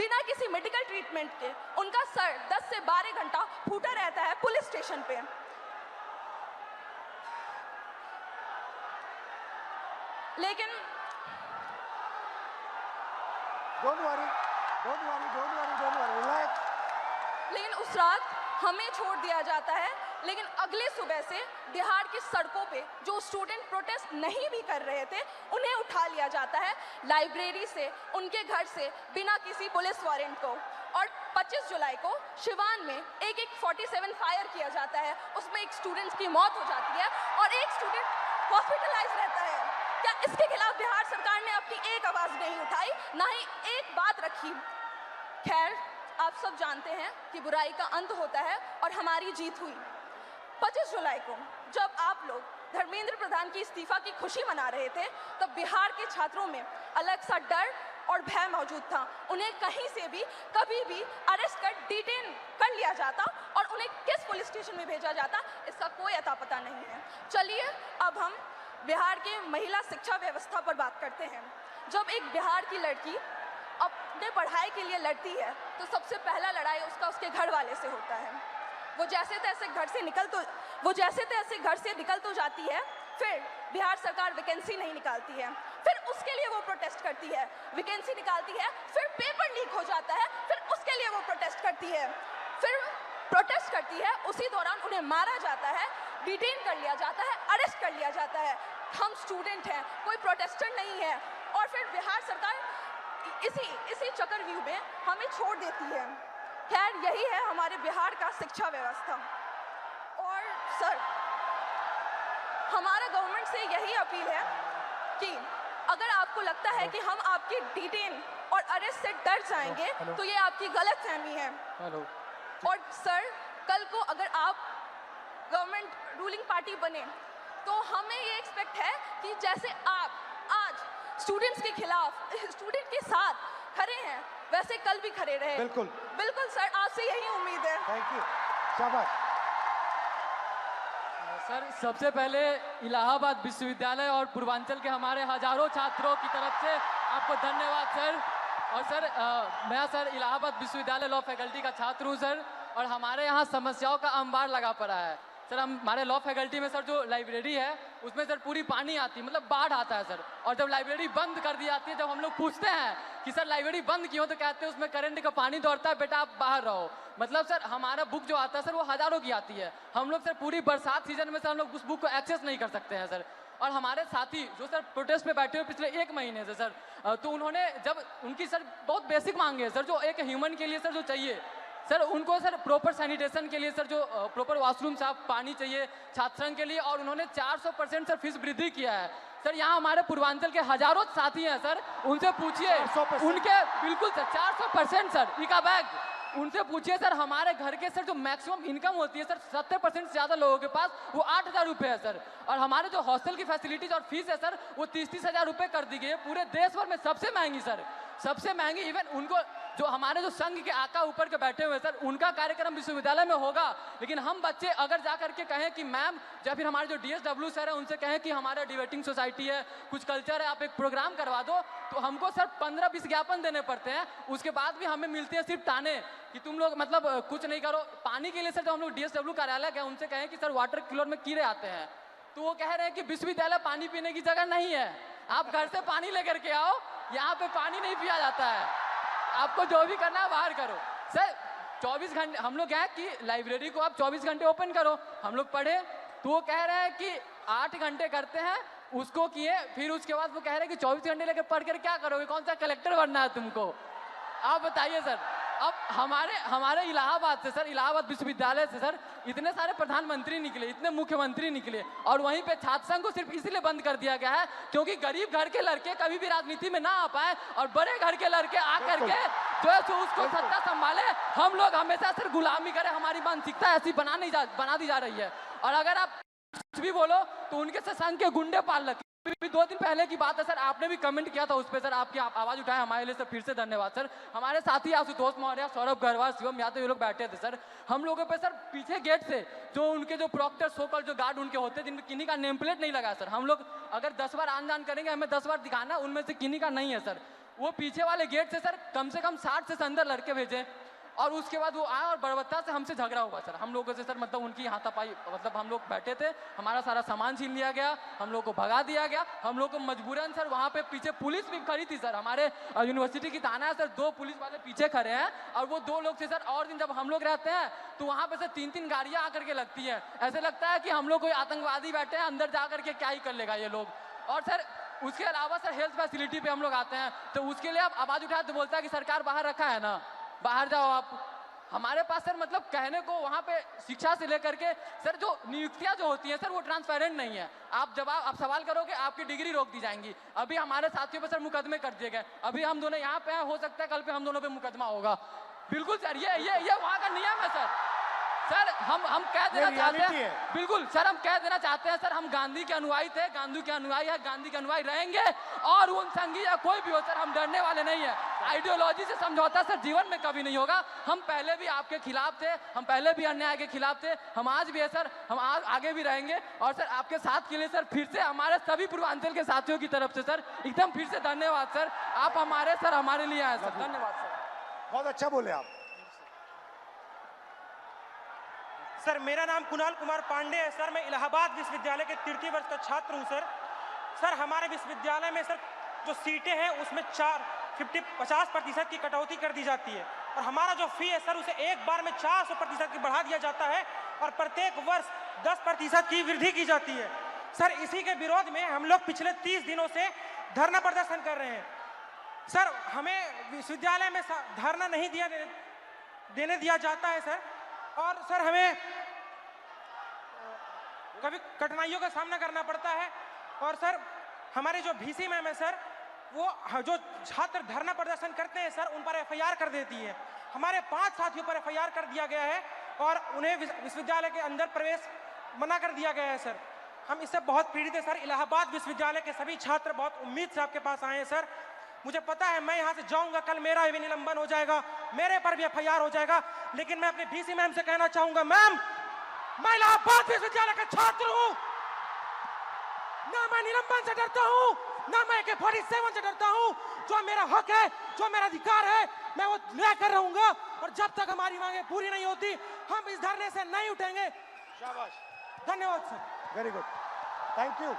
बिना किसी medical treatment के उनका सर 10 से 12 घंटा फूटा रहता है पुलिस स्टेशन पे। लेकिन डोंट वरी, रिलैक्स। लेकिन उस रात हमें छोड़ दिया जाता है, लेकिन अगले सुबह से बिहार की सड़कों पे जो स्टूडेंट प्रोटेस्ट नहीं भी कर रहे थे उन्हें उठा लिया जाता है लाइब्रेरी से, उनके घर से, बिना किसी पुलिस वारंट को। और 25 जुलाई को सिवान में एक 47 फायर किया जाता है, उसमें एक स्टूडेंट की मौत हो जाती है और एक स्टूडेंट हॉस्पिटलाइज रहता है। क्या इसके खिलाफ बिहार सरकार ने अपनी एक आवाज़ नहीं उठाई, ना ही एक बात रखी? खैर, आप सब जानते हैं कि बुराई का अंत होता है और हमारी जीत हुई। 25 जुलाई को जब आप लोग धर्मेंद्र प्रधान की इस्तीफा की खुशी मना रहे थे, तब बिहार के छात्रों में अलग सा डर और भय मौजूद था। उन्हें कहीं से भी कभी भी अरेस्ट कर डिटेन कर लिया जाता और उन्हें किस पुलिस स्टेशन में भेजा जाता, इसका कोई अता पता नहीं है। चलिए अब हम बिहार के महिला शिक्षा व्यवस्था पर बात करते हैं। जब एक बिहार की लड़की अपने पढ़ाई के लिए लड़ती है तो सबसे पहला लड़ाई उसका उसके घर वाले से होता है। वो जैसे तैसे घर से निकल तो जाती है, फिर बिहार सरकार वैकेंसी नहीं निकालती है, फिर उसके लिए वो प्रोटेस्ट करती है, वैकेंसी निकालती है, फिर पेपर लीक हो जाता है, फिर उसके लिए वो प्रोटेस्ट करती है, उसी दौरान उन्हें मारा जाता है, डिटेन कर लिया जाता है, अरेस्ट कर लिया जाता है। हम स्टूडेंट हैं, कोई प्रोटेस्टर नहीं है, और फिर बिहार सरकार इसी चक्रव्यूह में हमें छोड़ देती है। खैर, यही है हमारे बिहार का शिक्षा व्यवस्था। और सर, हमारा गवर्नमेंट से यही अपील है कि अगर आपको लगता है कि हम आपकी डिटेन और अरेस्ट से डर जाएंगे तो ये आपकी गलतफहमी है। और सर, कल को अगर आप गवर्नमेंट रूलिंग पार्टी बने तो हमें ये एक्सपेक्ट है कि जैसे आप आज स्टूडेंट्स के खिलाफ, स्टूडेंट के साथ खड़े हैं, वैसे कल भी खड़े रहे। बिल्कुल सर, आपसे यही उम्मीद है। थैंक यू, शाबाश। सर, सबसे पहले इलाहाबाद विश्वविद्यालय और पूर्वांचल के हमारे हजारों छात्रों की तरफ से आपको धन्यवाद सर। और सर, मैं सर इलाहाबाद विश्वविद्यालय लॉ फैकल्टी का छात्र हूँ सर, और हमारे यहाँ समस्याओं का अंबार लगा पड़ा है सर। हमारे लॉ फैकल्टी में सर जो लाइब्रेरी है उसमें सर पूरी पानी आती है, मतलब बाढ़ आता है सर। और जब लाइब्रेरी बंद कर दी जाती है, जब हम लोग पूछते हैं कि सर लाइब्रेरी बंद क्यों, तो कहते हैं उसमें करंट का पानी दौड़ता है, बेटा आप बाहर रहो। मतलब सर हमारा बुक जो आता है सर वो हज़ारों की आती है, हम लोग सर पूरी बरसात सीजन में सर हम लोग उस बुक को एक्सेस नहीं कर सकते हैं सर। और हमारे साथी जो सर प्रोटेस्ट पे बैठे हुए पिछले 1 महीने से सर, तो उन्होंने जब उनकी सर बहुत बेसिक मांगे है सर, जो एक ह्यूमन के लिए सर जो चाहिए सर, उनको सर प्रॉपर सैनिटेशन के लिए सर जो प्रॉपर वॉशरूम साफ पानी चाहिए छात्र संघ के लिए, और उन्होंने 400% सर फीस वृद्धि किया है सर। यहाँ हमारे पूर्वांचल के हजारों साथी हैं सर, उनसे पूछिए, उनके बिल्कुल सर 400% सर इका बैग, उनसे पूछिए सर। हमारे घर के सर जो मैक्सिमम इनकम होती है सर 70% से ज़्यादा लोगों के पास वो 8,000 रुपये है सर। और हमारे जो हॉस्टल की फैसिलिटीज और फीस है सर वो 30-30 हज़ार रुपये कर दी गई है, पूरे देश भर में सबसे महंगी सर, सबसे महंगी। इवन उनको जो हमारे जो संघ के आका ऊपर के बैठे हुए सर, उनका कार्यक्रम विश्वविद्यालय में होगा, लेकिन हम बच्चे अगर जा करके कहें कि मैम, या फिर हमारे जो DSW सर है उनसे कहें कि हमारा डिबेटिंग सोसाइटी है, कुछ कल्चर है, आप एक प्रोग्राम करवा दो, तो हमको सर 15-20 ज्ञापन देने पड़ते हैं। उसके बाद भी हमें मिलती है सिर्फ ताने कि तुम लोग मतलब कुछ नहीं करो। पानी के लिए सर जब हम लोग DSW कार्यालय गए, उनसे कहें कि सर वाटर कूलर में कीड़े आते हैं, तो वो कह रहे हैं कि विश्वविद्यालय पानी पीने की जगह नहीं है, आप घर से पानी लेकर के आओ, यहाँ पे पानी नहीं पिया जाता है, आपको जो भी करना है बाहर करो। सर 24 घंटे हम लोग हैं कि लाइब्रेरी को आप 24 घंटे ओपन करो, हम लोग पढ़े, तो वो कह रहे हैं कि 8 घंटे करते हैं, उसको किए, फिर उसके बाद वो कह रहे हैं कि 24 घंटे लेकर पढ़ कर क्या करोगे, कौन सा कलेक्टर बनना है तुमको, आप बताइए सर। अब हमारे इलाहाबाद से सर, इलाहाबाद विश्वविद्यालय से सर इतने सारे प्रधानमंत्री निकले, इतने मुख्यमंत्री निकले, और वहीं पे छात्र संघ को सिर्फ इसीलिए बंद कर दिया गया है क्योंकि गरीब घर के लड़के कभी भी राजनीति में ना आ पाए और बड़े घर के लड़के आकर के जो है सो उसको सत्ता संभाले। हम लोग हमेशा सर गुलामी करें, हमारी मानसिकता ऐसी बना दी जा रही है। और अगर आप कुछ भी बोलो तो उनके से संघ के गुंडे पाल रखे। 2 दिन पहले की बात है सर, आपने भी कमेंट किया था उस पर सर, आपकी आवाज उठाए हमारे लिए सर, फिर से धन्यवाद सर। हमारे साथी आशुतोष मौर्य, सौरभ गरवाल, शिवम यादव, ये लोग बैठे थे सर। हम लोगों पे सर पीछे गेट से जो उनके जो प्रॉक्टर सोकल जो गार्ड उनके होते हैं, जिनमें किन्हीं का नेम प्लेट नहीं लगा सर, हम लोग अगर 10 बार आन जान करेंगे, हमें 10 बार दिखाना, उनमें से किन्हीं का नहीं है सर। वो पीछे वाले गेट से सर कम से कम 60 से अंदर लड़के भेजे और उसके बाद वो आए और बर्बरता से हमसे झगड़ा हुआ सर हम लोगों से सर मतलब उनकी हाथापाई मतलब हम लोग बैठे थे हमारा सारा सामान छीन लिया गया हम लोग को भगा दिया गया हम लोग को मजबूरन सर वहाँ पे पीछे पुलिस भी खड़ी थी सर हमारे यूनिवर्सिटी की थाना है सर 2 पुलिस वाले पीछे खड़े हैं और वो 2 लोग थे सर और दिन जब हम लोग रहते हैं तो वहाँ पे सर 3-3 गाड़ियाँ आकर के लगती हैं ऐसे लगता है कि हम लोग कोई आतंकवादी बैठे हैं अंदर जा करके क्या ही कर लेगा ये लोग और सर उसके अलावा सर हेल्थ फैसिलिटी पे हम लोग आते हैं तो उसके लिए आप आवाज़ उठाए तो बोलता है कि सरकार बाहर रखा है ना बाहर जाओ आप हमारे पास सर मतलब कहने को वहाँ पे शिक्षा से लेकर के सर जो नियुक्तियाँ जो होती हैं सर वो ट्रांसपेरेंट नहीं है आप सवाल करोगे आपकी डिग्री रोक दी जाएंगी अभी हमारे साथियों पे सर मुकदमे कर दिए गए अभी हम दोनों यहाँ पे हैं हो सकता है कल पे हम दोनों पे मुकदमा होगा बिल्कुल सर ये वहाँ का नियम है सर हम कह देना चाहते हैं बिल्कुल सर हम कह देना चाहते हैं सर हम गांधी के अनुयायी थे गांधी के अनुयायी है गांधी के अनुयायी रहेंगे और उन संघी या कोई भी हो सर हम डरने वाले नहीं है आइडियोलॉजी से समझौता सर जीवन में कभी नहीं होगा हम पहले भी आपके खिलाफ थे हम पहले भी अन्याय के खिलाफ थे हम आज भी है सर हम आगे भी रहेंगे और सर आपके साथ के लिए सर फिर से हमारे सभी पूर्वांचल के साथियों की तरफ से सर एकदम फिर से धन्यवाद सर आप हमारे लिए आए सर धन्यवाद सर बहुत अच्छा बोले आप सर मेरा नाम कुणाल कुमार पांडे है सर मैं इलाहाबाद विश्वविद्यालय के तृतीय वर्ष का छात्र हूं सर हमारे विश्वविद्यालय में सर जो सीटें हैं उसमें 50% की कटौती कर दी जाती है और हमारा जो फी है सर उसे एक बार में 400% की बढ़ा दिया जाता है और प्रत्येक वर्ष 10% की वृद्धि की जाती है सर इसी के विरोध में हम लोग पिछले 30 दिनों से धरना प्रदर्शन कर रहे हैं सर हमें विश्वविद्यालय में धरना नहीं देने दिया जाता है सर और सर हमें कभी कठिनाइयों का सामना करना पड़ता है और सर हमारे जो VC मैम है सर वो जो छात्र धरना प्रदर्शन करते हैं सर उन पर FIR कर देती है हमारे 5 साथियों पर FIR कर दिया गया है और उन्हें विश्वविद्यालय के अंदर प्रवेश मना कर दिया गया है सर हम इससे बहुत पीड़ित है सर इलाहाबाद विश्वविद्यालय के सभी छात्र बहुत उम्मीद से आपके पास आए हैं सर मुझे पता है मैं यहाँ से जाऊंगा कल मेरा भी निलंबन हो जाएगा मेरे पर भी FIR हो जाएगा लेकिन मैं अपने VC मैम से कहना चाहूंगा मैम मैं इलाहाबाद विश्वविद्यालय का छात्र हूँ ना मैं निलंबन से डरता हूँ ना मैं AK-47 से डरता हूँ जो मेरा हक है जो मेरा अधिकार है मैं वो लेकर रहूंगा और जब तक हमारी मांगे पूरी नहीं होती हम इस धरने से नहीं उठेंगे शाबाश धन्यवाद sir very good thank you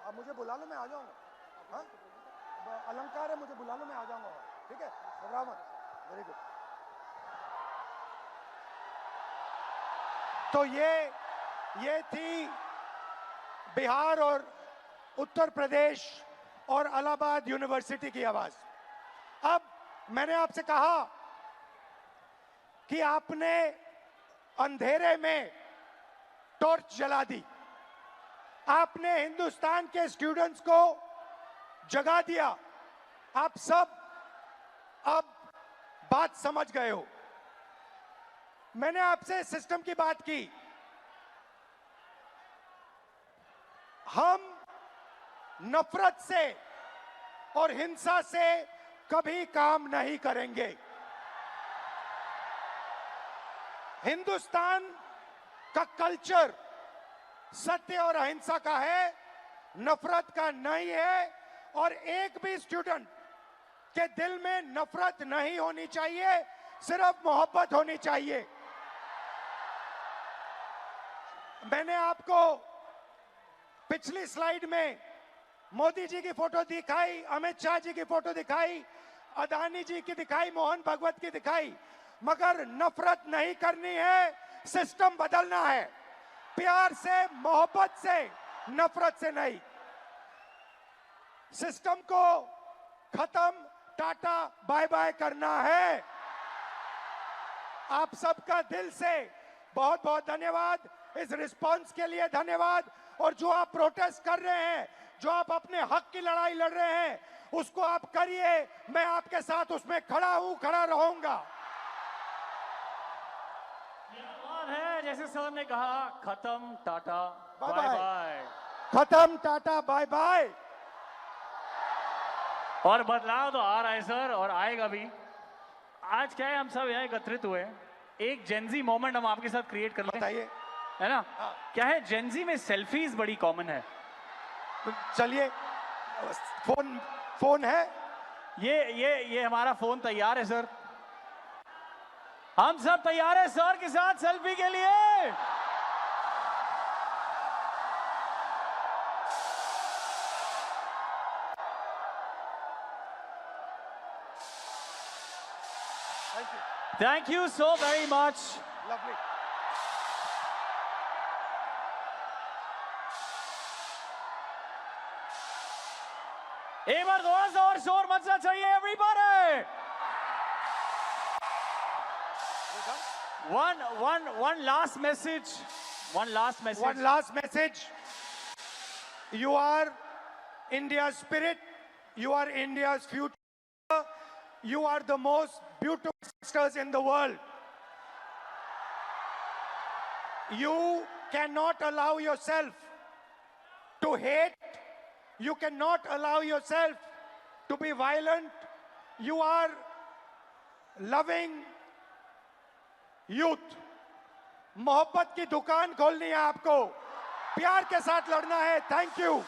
अब मुझे बुला लो मैं आ जाऊंगा हाँ अलंकार है मुझे बुला लो मैं आ जाऊंगा ठीक है घबराओ मत वेरी गुड तो ये थी बिहार और उत्तर प्रदेश और इलाहाबाद यूनिवर्सिटी की आवाज अब मैंने आपसे कहा कि आपने अंधेरे में टॉर्च जला दी आपने हिंदुस्तान के स्टूडेंट्स को जगा दिया आप सब अब बात समझ गए हो मैंने आपसे सिस्टम की बात की हम नफरत से और हिंसा से कभी काम नहीं करेंगे हिंदुस्तान का कल्चर सत्य और अहिंसा का है नफरत का नहीं है और एक भी स्टूडेंट के दिल में नफरत नहीं होनी चाहिए सिर्फ मोहब्बत होनी चाहिए मैंने आपको पिछली स्लाइड में मोदी जी की फोटो दिखाई अमित शाह जी की फोटो दिखाई अदानी जी की दिखाई मोहन भागवत की दिखाई मगर नफरत नहीं करनी है सिस्टम बदलना है प्यार से मोहब्बत से नफरत से नहीं सिस्टम को खत्म टाटा बाय बाय करना है आप सबका दिल से बहुत बहुत धन्यवाद इस रिस्पांस के लिए धन्यवाद और जो आप प्रोटेस्ट कर रहे हैं जो आप अपने हक की लड़ाई लड़ रहे हैं उसको आप करिए मैं आपके साथ उसमें खड़ा हूं खड़ा रहूंगा है जैसे सर ने कहा खत्म टाटा बाय बाय बाय। बाय खत्म टाटा बाय बाय और बदलाव तो आ रहा है सर और आएगा भी आज क्या है हम सब यहाँ एकत्रित हुए एक जेनजी मोमेंट हम आपके साथ क्रिएट कर लें बताइए है ना? क्या है, जेंजी में सेल्फीज बड़ी कॉमन है। तो चलिए, फोन है, ये हमारा फोन तैयार है सर। हम सब तैयार है सर के साथ सेल्फी के लिए। Thank you so very much. Lovely. एक बार थोड़ा सा और शोर मचना चाहिए everybody. One last message. One last message. You are India's spirit. You are India's future. You are the most beautiful sisters in the world. You cannot allow yourself to hate. You cannot allow yourself to be violent. You are loving youth. मोहब्बत की दुकान खोलनी है आपको, प्यार के साथ लड़ना है। Thank you.